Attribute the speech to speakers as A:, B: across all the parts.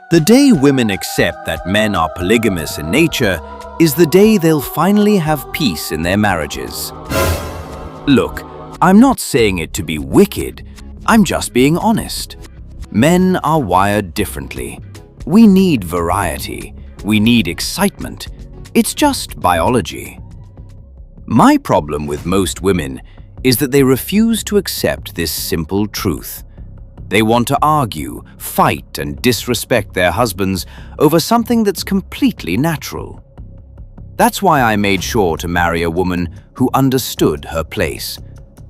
A: The day women accept that men are polygamous in nature is the day they'll finally have peace in their marriages. Look, I'm not saying it to be wicked, I'm just being honest. Men are wired differently. We need variety, we need excitement. It's just biology. My problem with most women is that they refuse to accept this simple truth. They want to argue, fight, and disrespect their husbands over something that's completely natural. That's why I made sure to marry a woman who understood her place,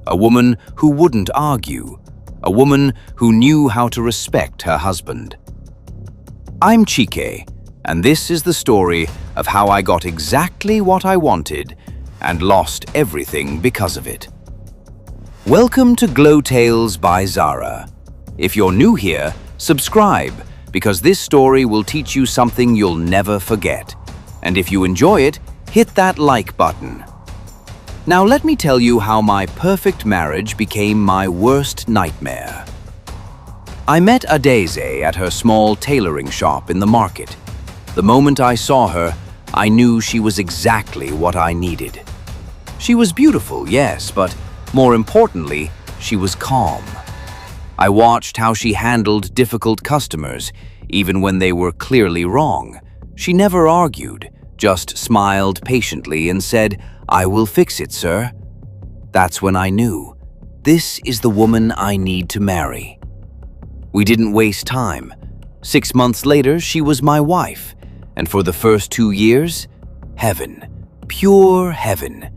A: a woman who wouldn't argue, a woman who knew how to respect her husband. I'm Chike, and this is the story of how I got exactly what I wanted and lost everything because of it. Welcome to Glow Tales by Zara. If you're new here, subscribe, because this story will teach you something you'll never forget. And if you enjoy it, hit that like button. Now let me tell you how my perfect marriage became my worst nightmare. I met Adeze at her small tailoring shop in the market. The moment I saw her, I knew she was exactly what I needed. She was beautiful, yes, but more importantly, she was calm. I watched how she handled difficult customers, even when they were clearly wrong. She never argued, just smiled patiently and said, "I will fix it, sir." That's when I knew, this is the woman I need to marry. We didn't waste time. 6 months later, she was my wife, and for the first 2 years, heaven, pure heaven.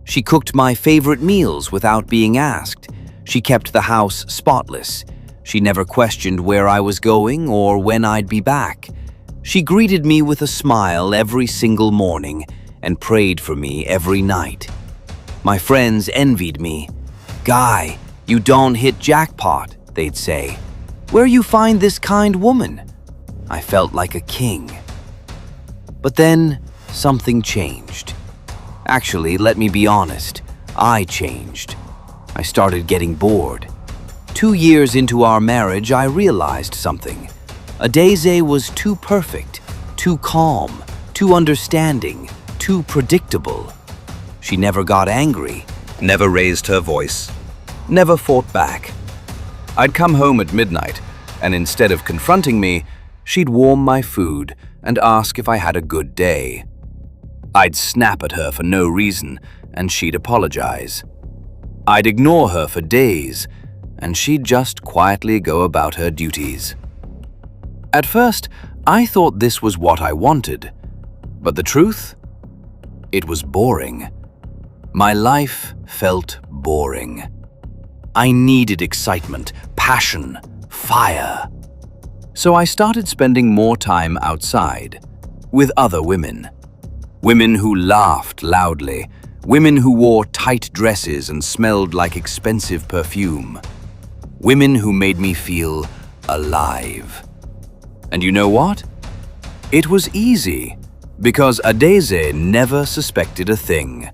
A: She cooked my favorite meals without being asked. She kept the house spotless. She never questioned where I was going or when I'd be back. She greeted me with a smile every single morning and prayed for me every night. My friends envied me. "Guy, you don't hit jackpot," they'd say. "Where you find this kind woman?" I felt like a king. But then something changed. Actually, let me be honest, I changed. I started getting bored. 2 years into our marriage, I realized something. Adeze was too perfect, too calm, too understanding, too predictable. She never got angry, never raised her voice, never fought back. I'd come home at midnight, and instead of confronting me, she'd warm my food and ask if I had a good day. I'd snap at her for no reason, and she'd apologize. I'd ignore her for days, and she'd just quietly go about her duties. At first, I thought this was what I wanted, but the truth? It was boring. My life felt boring. I needed excitement, passion, fire. So I started spending more time outside, with other women. Women who laughed loudly, women who wore tight dresses and smelled like expensive perfume. Women who made me feel alive. And you know what? It was easy, because Adeze never suspected a thing.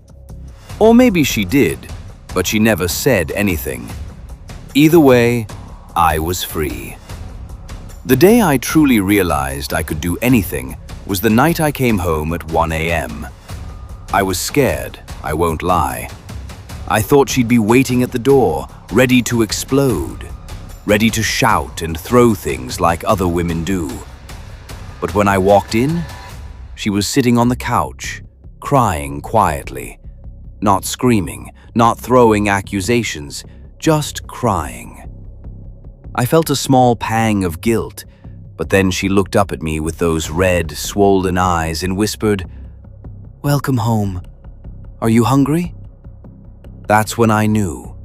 A: Or maybe she did, but she never said anything. Either way, I was free. The day I truly realized I could do anything was the night I came home at 1 a.m. I was scared, I won't lie. I thought she'd be waiting at the door, ready to explode, ready to shout and throw things like other women do. But when I walked in, she was sitting on the couch, crying quietly, not screaming, not throwing accusations, just crying. I felt a small pang of guilt, but then she looked up at me with those red, swollen eyes and whispered, "Welcome home. Are you hungry?" That's when I knew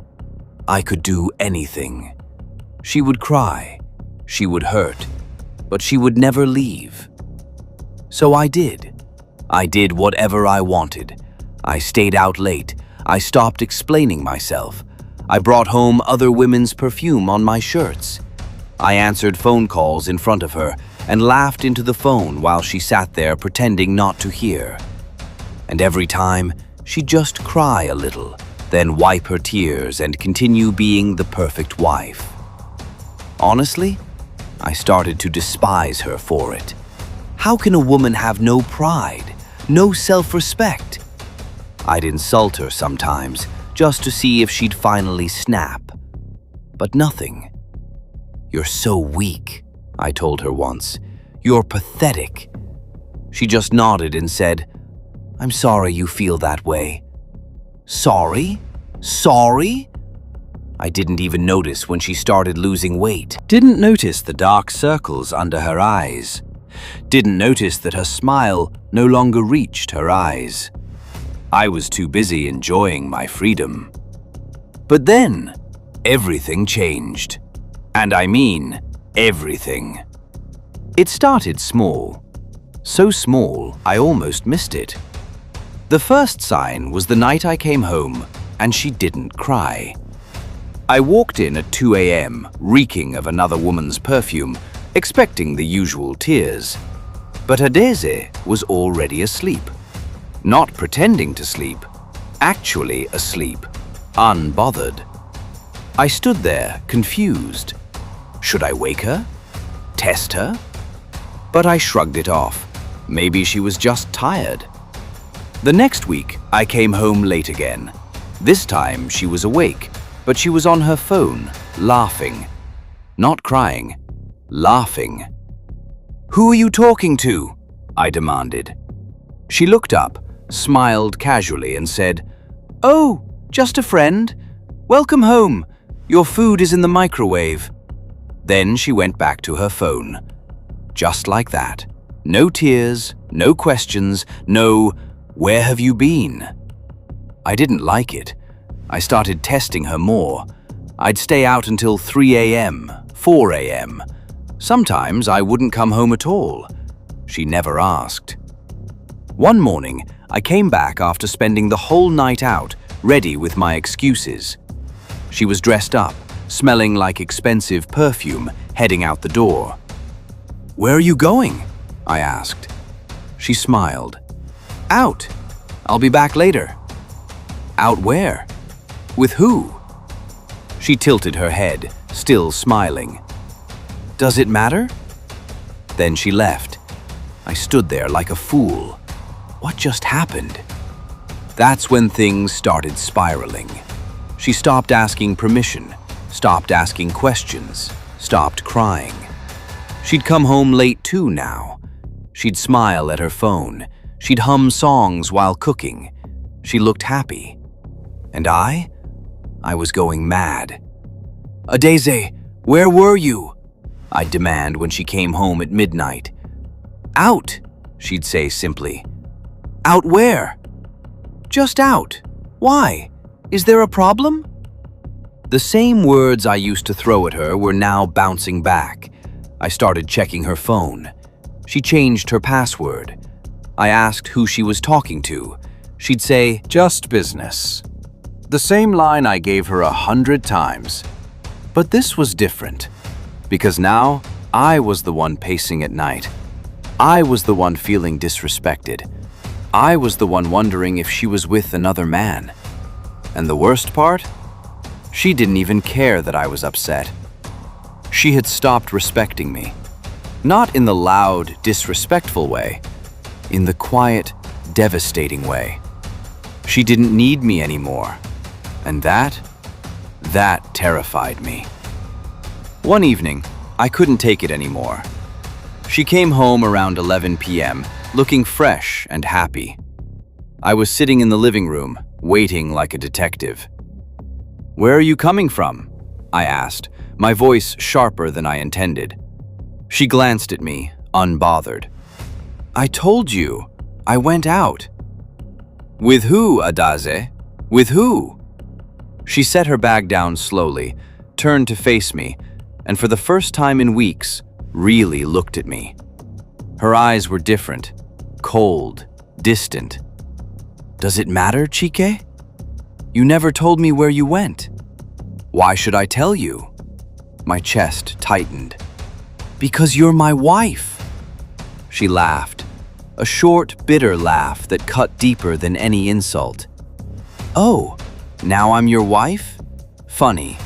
A: I could do anything. She would cry, she would hurt, but she would never leave. So I did. I did whatever I wanted. I stayed out late. I stopped explaining myself. I brought home other women's perfume on my shirts. I answered phone calls in front of her and laughed into the phone while she sat there pretending not to hear. And every time, she'd just cry a little, then wipe her tears and continue being the perfect wife. Honestly, I started to despise her for it. How can a woman have no pride, no self-respect? I'd insult her sometimes, just to see if she'd finally snap. But nothing. "You're so weak," I told her once. "You're pathetic." She just nodded and said, "I'm sorry you feel that way." Sorry? Sorry? I didn't even notice when she started losing weight. Didn't notice the dark circles under her eyes. Didn't notice that her smile no longer reached her eyes. I was too busy enjoying my freedom. But then, everything changed. And I mean everything. It started small. So small, I almost missed it. The first sign was the night I came home and she didn't cry. I walked in at 2 a.m., reeking of another woman's perfume, expecting the usual tears. But Adeze was already asleep. Not pretending to sleep, actually asleep, unbothered. I stood there, confused. Should I wake her? Test her? But I shrugged it off. Maybe she was just tired. The next week, I came home late again. This time, she was awake, but she was on her phone, laughing. Not crying, laughing. "Who are you talking to?" I demanded. She looked up, smiled casually and said, "Oh, just a friend. Welcome home. Your food is in the microwave." Then she went back to her phone. Just like that. No tears, no questions, no, "Where have you been?" I didn't like it. I started testing her more. I'd stay out until 3 a.m., 4 a.m. Sometimes I wouldn't come home at all. She never asked. One morning, I came back after spending the whole night out, ready with my excuses. She was dressed up, smelling like expensive perfume, heading out the door. "Where are you going?" I asked. She smiled. "Out. I'll be back later." "Out where? With who?" She tilted her head, still smiling. "Does it matter?" Then she left. I stood there like a fool. What just happened? That's when things started spiraling. She stopped asking permission, stopped asking questions, stopped crying. She'd come home late too now. She'd smile at her phone. She'd hum songs while cooking. She looked happy. And I was going mad. "Adeze, where were you?" I'd demand when she came home at midnight. "Out," she'd say simply. "Out where?" "Just out. Why? Is there a problem?" The same words I used to throw at her were now bouncing back. I started checking her phone. She changed her password. I asked who she was talking to. She'd say, "Just business." The same line I gave her 100 times. But this was different, because now I was the one pacing at night. I was the one feeling disrespected. I was the one wondering if she was with another man. And the worst part? She didn't even care that I was upset. She had stopped respecting me. Not in the loud, disrespectful way. In the quiet, devastating way. She didn't need me anymore. And that terrified me. One evening, I couldn't take it anymore. She came home around 11 p.m., looking fresh and happy. I was sitting in the living room, waiting like a detective. "Where are you coming from?" I asked, my voice sharper than I intended. She glanced at me, unbothered. "I told you, I went out." "With who, Adeze? With who?" She set her bag down slowly, turned to face me, and for the first time in weeks, really looked at me. Her eyes were different, cold, distant. "Does it matter, Chike? You never told me where you went. Why should I tell you?" My chest tightened. "Because you're my wife." She laughed, a short, bitter laugh that cut deeper than any insult. "Oh, now I'm your wife? Funny.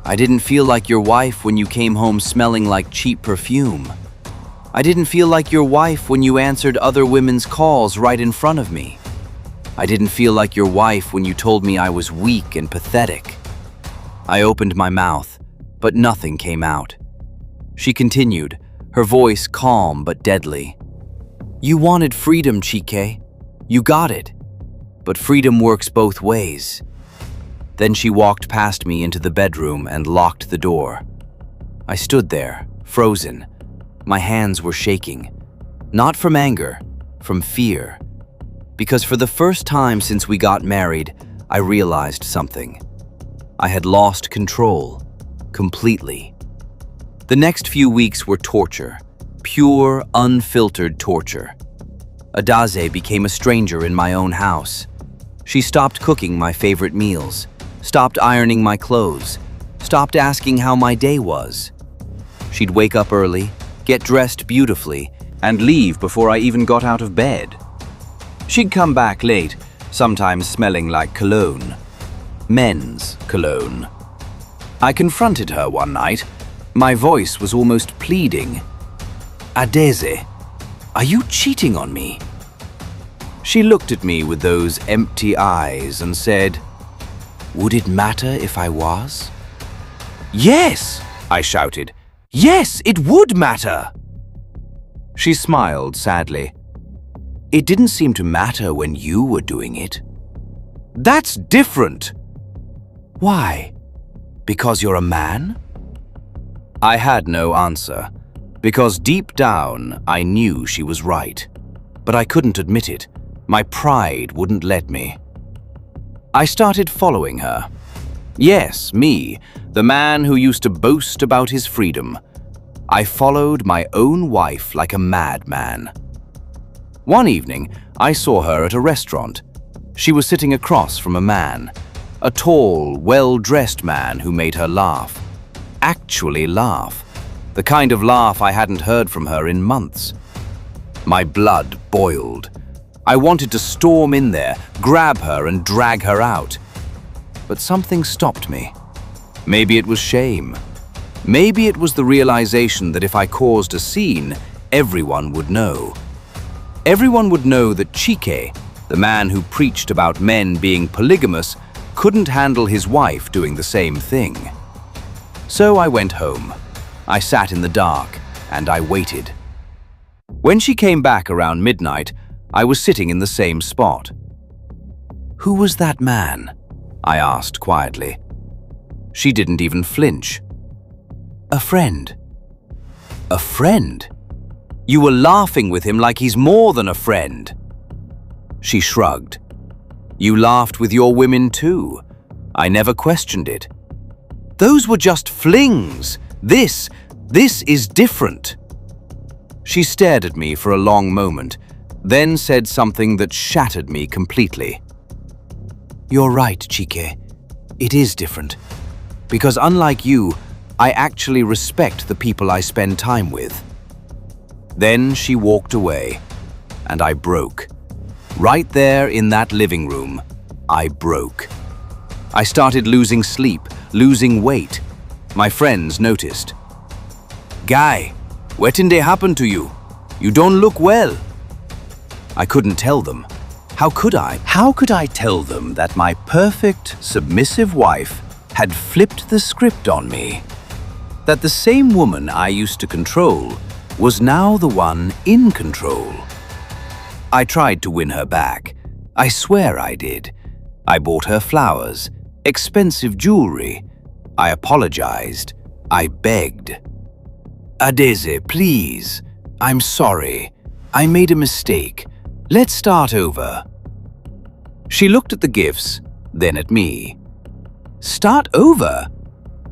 A: I didn't feel like your wife when you came home smelling like cheap perfume. I didn't feel like your wife when you answered other women's calls right in front of me. I didn't feel like your wife when you told me I was weak and pathetic. I opened my mouth, but nothing came out. She continued, her voice calm but deadly. You wanted freedom, Chike. You got it. But freedom works both ways. Then she walked past me into the bedroom and locked the door. I stood there, frozen. My hands were shaking. Not from anger, from fear. Because for the first time since we got married, I realized something. I had lost control, completely. The next few weeks were torture, pure, unfiltered torture. Adaze became a stranger in my own house. She stopped cooking my favorite meals, stopped ironing my clothes, stopped asking how my day was. She'd wake up early, get dressed beautifully, and leave before I even got out of bed. She'd come back late, sometimes smelling like cologne. Men's cologne. I confronted her one night. My voice was almost pleading. Adeze, are you cheating on me? She looked at me with those empty eyes and said, would it matter if I was? Yes, I shouted. Yes, it would matter. She smiled sadly. It didn't seem to matter when you were doing it. That's different. Why? Because you're a man? I had no answer, because deep down I knew she was right. But I couldn't admit it. My pride wouldn't let me. I started following her. Yes, me, the man who used to boast about his freedom. I followed my own wife like a madman. One evening, I saw her at a restaurant. She was sitting across from a man, a tall, well-dressed man who made her laugh. Actually laugh. The kind of laugh I hadn't heard from her in months. My blood boiled. I wanted to storm in there, grab her and drag her out. But something stopped me. Maybe it was shame. Maybe it was the realization that if I caused a scene, everyone would know. Everyone would know that Chike, the man who preached about men being polygamous, couldn't handle his wife doing the same thing. So I went home. I sat in the dark and I waited. When she came back around midnight, I was sitting in the same spot. Who was that man? I asked quietly. She didn't even flinch. A friend. A friend? You were laughing with him like he's more than a friend. She shrugged. You laughed with your women too. I never questioned it. Those were just flings. This is different. She stared at me for a long moment, then said something that shattered me completely. You're right, Chike. It is different. Because unlike you, I actually respect the people I spend time with. Then she walked away, and I broke. Right there in that living room, I broke. I started losing sleep, losing weight. My friends noticed. Guy, what did happen to you? You don't look well. I couldn't tell them. How could I? How could I tell them that my perfect, submissive wife had flipped the script on me? That the same woman I used to control was now the one in control. I tried to win her back. I swear I did. I bought her flowers, expensive jewelry. I apologized. I begged. Adeze, please. I'm sorry. I made a mistake. Let's start over. She looked at the gifts, then at me. Start over?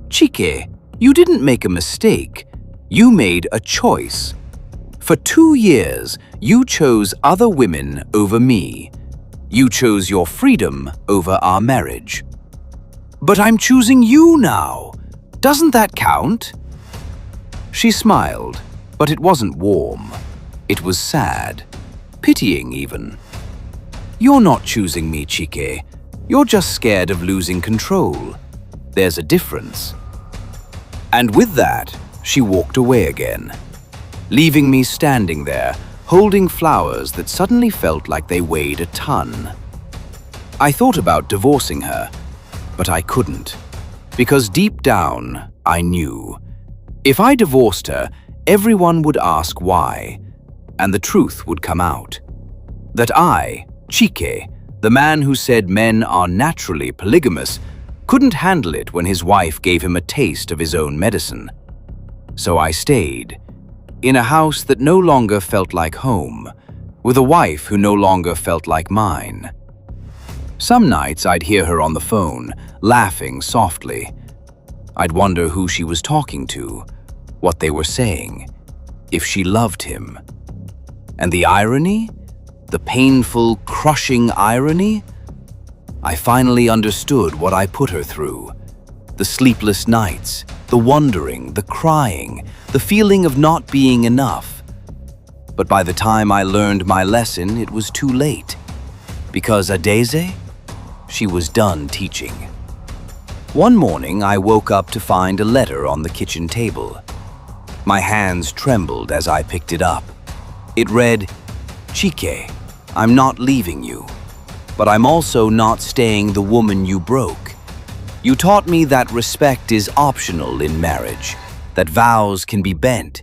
A: Chike, you didn't make a mistake. You made a choice. For 2 years, you chose other women over me. You chose your freedom over our marriage. But I'm choosing you now. Doesn't that count? She smiled, but it wasn't warm. It was sad, pitying even. You're not choosing me, Chike. You're just scared of losing control. There's a difference. And with that, she walked away again, leaving me standing there, holding flowers that suddenly felt like they weighed a ton. I thought about divorcing her, but I couldn't, because deep down, I knew. If I divorced her, everyone would ask why, and the truth would come out. That I, Chike, the man who said men are naturally polygamous, couldn't handle it when his wife gave him a taste of his own medicine. So I stayed, in a house that no longer felt like home, with a wife who no longer felt like mine. Some nights I'd hear her on the phone, laughing softly. I'd wonder who she was talking to, what they were saying, if she loved him. And the irony? The painful, crushing irony? I finally understood what I put her through. The sleepless nights, the wondering, the crying, the feeling of not being enough. But by the time I learned my lesson, it was too late. Because Adeze, she was done teaching. One morning, I woke up to find a letter on the kitchen table. My hands trembled as I picked it up. It read, "Chike, I'm not leaving you, but I'm also not staying the woman you broke. You taught me that respect is optional in marriage, that vows can be bent,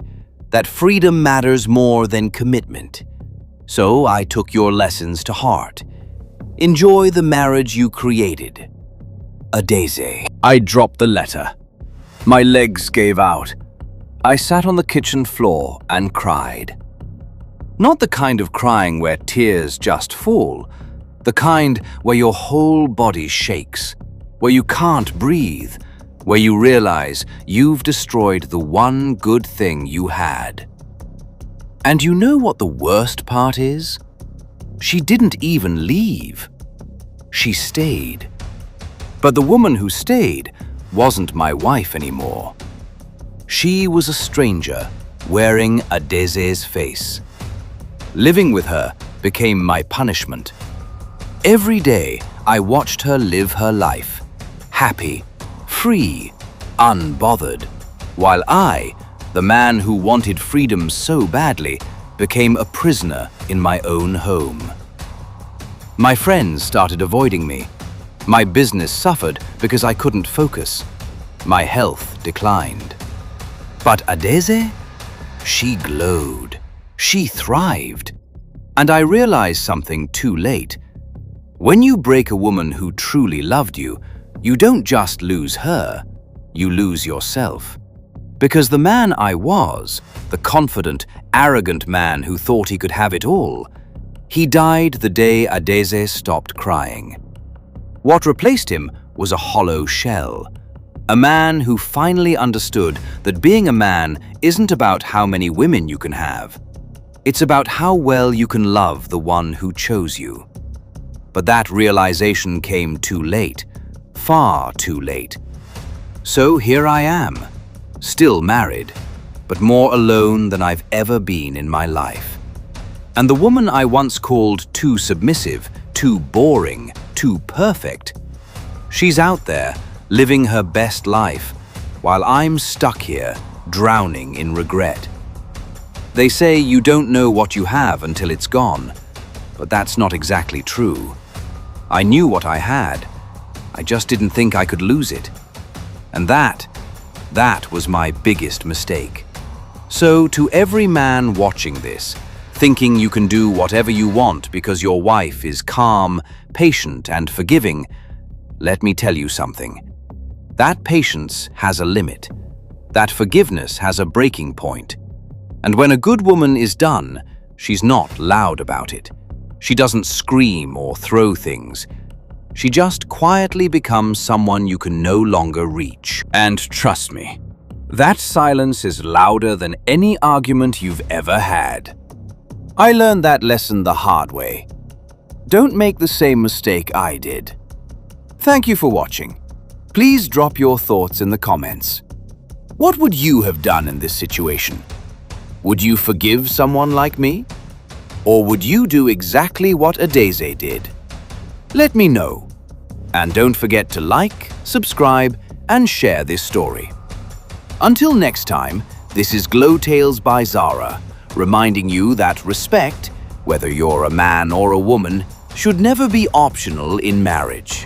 A: that freedom matters more than commitment. So I took your lessons to heart. Enjoy the marriage you created. Adeze." I dropped the letter. My legs gave out. I sat on the kitchen floor and cried. Not the kind of crying where tears just fall, the kind where your whole body shakes, where you can't breathe, where you realize you've destroyed the one good thing you had. And you know what the worst part is? She didn't even leave. She stayed. But the woman who stayed wasn't my wife anymore. She was a stranger wearing Adeze's face. Living with her became my punishment. Every day, I watched her live her life, happy, free, unbothered, while I, the man who wanted freedom so badly, became a prisoner in my own home. My friends started avoiding me. My business suffered because I couldn't focus. My health declined. But Adeze? She glowed. She thrived. And I realized something too late. When you break a woman who truly loved you, you don't just lose her, you lose yourself. Because the man I was, the confident, arrogant man who thought he could have it all, he died the day Adeze stopped crying. What replaced him was a hollow shell. A man who finally understood that being a man isn't about how many women you can have. It's about how well you can love the one who chose you. But that realization came too late, far too late. So here I am, still married, but more alone than I've ever been in my life. And the woman I once called too submissive, too boring, too perfect, she's out there, living her best life, while I'm stuck here, drowning in regret. They say you don't know what you have until it's gone, but that's not exactly true. I knew what I had. I just didn't think I could lose it. And that was my biggest mistake. So to every man watching this, thinking you can do whatever you want because your wife is calm, patient, and forgiving, let me tell you something. That patience has a limit. That forgiveness has a breaking point. And when a good woman is done, she's not loud about it. She doesn't scream or throw things. She just quietly becomes someone you can no longer reach. And trust me, that silence is louder than any argument you've ever had. I learned that lesson the hard way. Don't make the same mistake I did. Thank you for watching. Please drop your thoughts in the comments. What would you have done in this situation? Would you forgive someone like me? Or would you do exactly what Adeze did? Let me know. And don't forget to like, subscribe, and share this story. Until next time, this is Glow Tales by Zara, reminding you that respect, whether you're a man or a woman, should never be optional in marriage.